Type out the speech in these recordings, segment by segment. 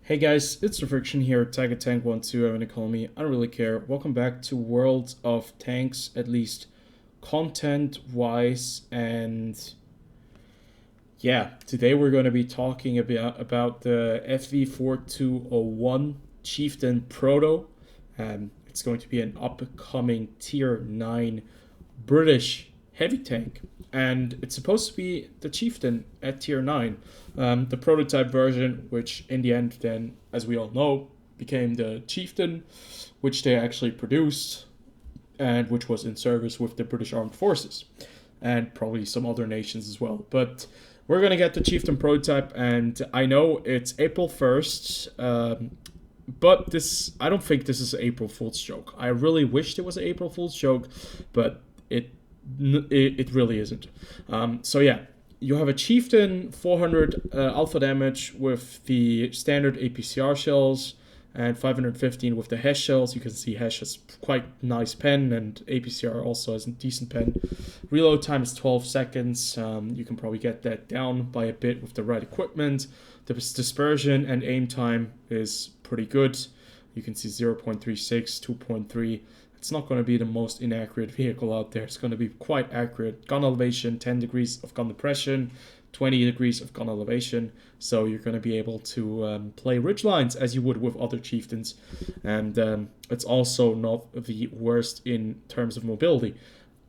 Hey guys, it's TheFrXion here, Tiger Tank 12, everyone call me, I don't really care. Welcome back to World of Tanks, at least content-wise, and yeah, today we're going to be talking about the FV4201 Chieftain Proto. It's going to be an upcoming Tier 9 British heavy tank, and it's supposed to be the Chieftain at Tier 9, the prototype version, which in the end, then, as we all know, became the Chieftain, which they actually produced and which was in service with the British Armed Forces and probably some other nations as well. But we're going to get the Chieftain prototype, and I know it's April 1st. But I don't think this is an April Fool's joke. I really wished it was an April Fool's joke, but it really isn't. So yeah, you have a Chieftain 400 alpha damage with the standard APCR shells and 515 with the Hesh shells. You can see Hesh has quite nice pen and APCR also has a decent pen. Reload time is 12 seconds. You can probably get that down by a bit with the right equipment. The dispersion and aim time is pretty good. You can see 0.36, 2.3. It's not going to be the most inaccurate vehicle out there. It's going to be quite accurate. Gun elevation, 10 degrees of gun depression, 20 degrees of gun elevation. So you're going to be able to play ridge lines as you would with other chieftains. And it's also not the worst in terms of mobility.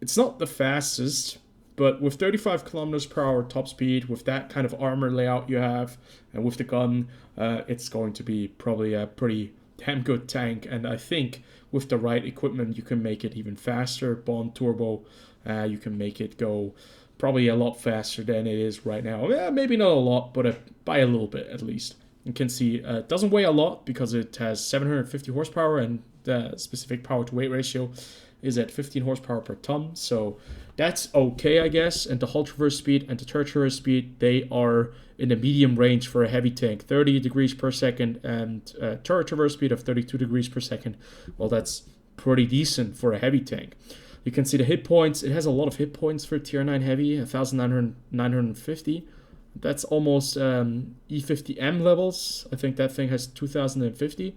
It's not the fastest, but with 35 kilometers per hour top speed, with that kind of armor layout you have, and with the gun, it's going to be probably a pretty damn good tank. And I think with the right equipment, you can make it even faster. Bond turbo, you can make it go probably a lot faster than it is right now. Yeah, maybe not a lot, but by a little bit at least. You can see it doesn't weigh a lot because it has 750 horsepower, and the specific power to weight ratio is at 15 horsepower per ton. So that's okay, I guess. And the hull traverse speed and the turret traverse speed, they are in the medium range for a heavy tank, 30 degrees per second, and turret traverse speed of 32 degrees per second. Well, that's pretty decent for a heavy tank. You can see the hit points. It has a lot of hit points for Tier 9 heavy, 1,950. That's almost E50M levels. I think that thing has 2,050.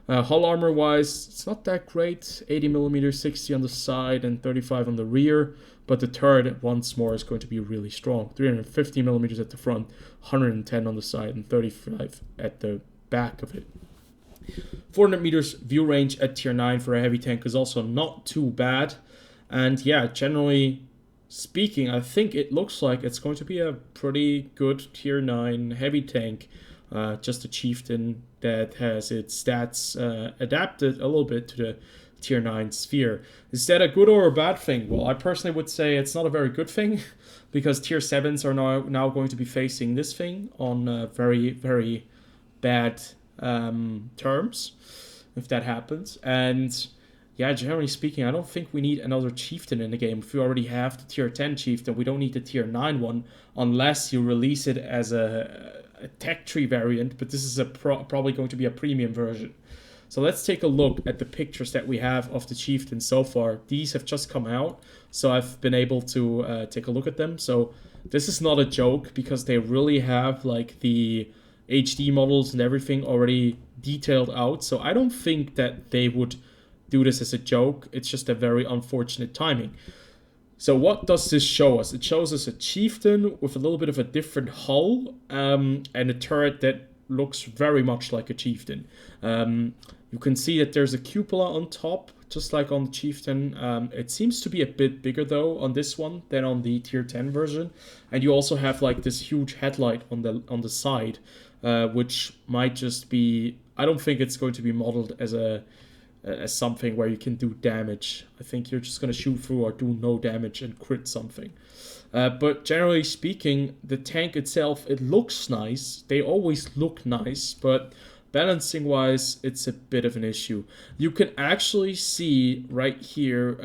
Hull armor wise, it's not that great. 80 millimeters, 60 on the side, and 35 on the rear. But the turret, once more, is going to be really strong. 350 millimeters at the front, 110 on the side, and 35 at the back of it. 400 meters view range at Tier 9 for a heavy tank is also not too bad. And yeah, generally speaking, I think it looks like it's going to be a pretty good Tier 9 heavy tank. Just a Chieftain that has its stats adapted a little bit to the Tier 9 sphere. Is that a good or a bad thing? Well, I personally would say it's not a very good thing because Tier 7s are now going to be facing this thing on very, very bad terms if that happens. And yeah, generally speaking, I don't think we need another Chieftain in the game. If we already have the Tier 10 Chieftain, we don't need the Tier 9 one unless you release it as a tech tree variant, but this is probably going to be a premium version. So let's take a look at the pictures that we have of the Chieftain so far. These have just come out, so I've been able to take a look at them. So this is not a joke because they really have like the HD models and everything already detailed out. So I don't think that they would do this as a joke. It's just a very unfortunate timing. So what does this show us? It shows us a Chieftain with a little bit of a different hull and a turret that looks very much like a Chieftain. You can see that there's a cupola on top, just like on the Chieftain. It seems to be a bit bigger though on this one than on the Tier 10 version. And you also have like this huge headlight on the side, which might just be, I don't think it's going to be modeled as something where you can do damage. I think you're just going to shoot through or do no damage and crit something. But generally speaking, the tank itself, it looks nice. They always look nice, but balancing wise, it's a bit of an issue. You can actually see right here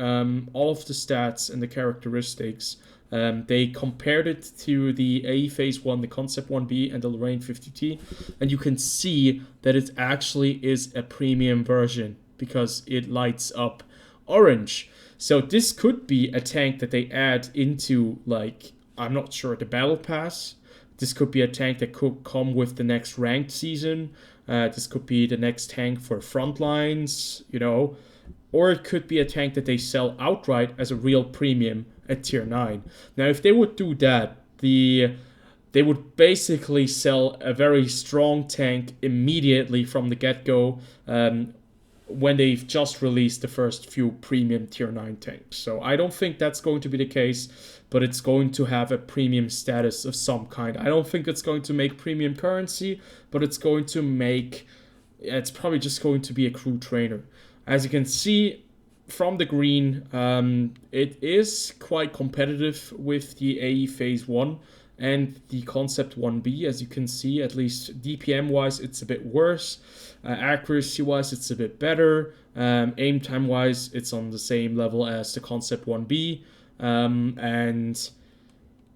all of the stats and the characteristics. They compared it to the AE Phase 1, the Concept 1B, and the Lorraine 50T, and you can see that it actually is a premium version because it lights up orange. So this could be a tank that they add into, like, I'm not sure, the Battle Pass This could be a tank that could come with the next ranked season. This could be the next tank for front lines, you know. Or it could be a tank that they sell outright as a real premium at tier 9. Now, if they would do that, they would basically sell a very strong tank immediately from the get-go, when they've just released the first few premium tier 9 tanks. So I don't think that's going to be the case, but it's going to have a premium status of some kind. I don't think it's going to make premium currency, but it's going to make... It's probably just going to be a crew trainer. As you can see from the green, it is quite competitive with the AE Phase 1 and the Concept 1B. As you can see, at least DPM-wise, it's a bit worse. Accuracy-wise, it's a bit better. Aim time-wise, it's on the same level as the Concept 1B. And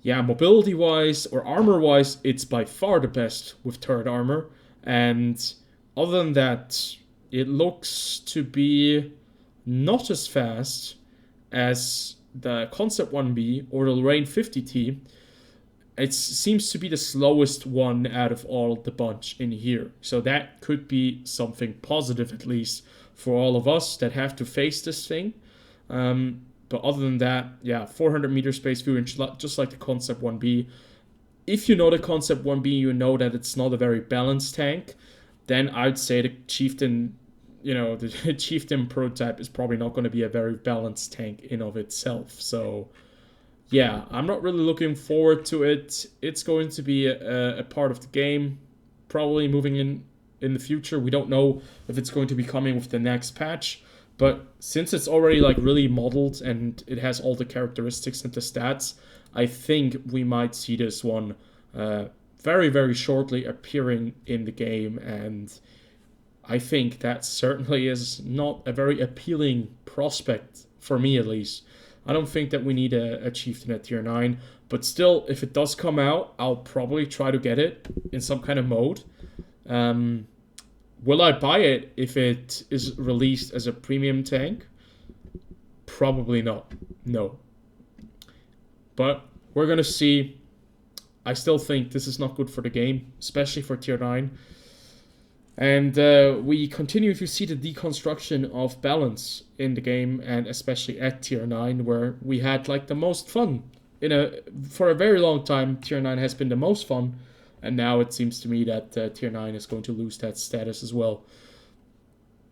yeah, mobility-wise or armor-wise, it's by far the best with turret armor. And other than that, it looks to be not as fast as the Concept 1B or the Lorraine 50T. It seems to be the slowest one out of all the bunch in here. So that could be something positive, at least, for all of us that have to face this thing. But other than that, yeah, 400 meter space view, just like the Concept 1B. If you know the Concept 1B, you know that it's not a very balanced tank. Then I'd say the Chieftain, the Chieftain prototype is probably not going to be a very balanced tank in of itself. So yeah, I'm not really looking forward to it. It's going to be a part of the game, probably moving in the future. We don't know if it's going to be coming with the next patch, but since it's already like really modeled and it has all the characteristics and the stats, I think we might see this one very, very shortly appearing in the game, and I think that certainly is not a very appealing prospect, for me at least. I don't think that we need a Chieftain at tier 9, but still, if it does come out, I'll probably try to get it in some kind of mode. Will I buy it if it is released as a premium tank? Probably not. No. But we're going to see. I still think this is not good for the game, especially for tier 9. And we continue to see the deconstruction of balance in the game, and especially at tier 9, where we had like the most fun. For a very long time, tier 9 has been the most fun, and now it seems to me that tier 9 is going to lose that status as well.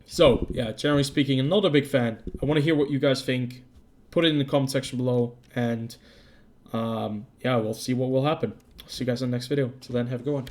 So, yeah, generally speaking, I'm not a big fan. I want to hear what you guys think. Put it in the comment section below, and yeah, we'll see what will happen. See you guys in the next video. Till then, have a good one.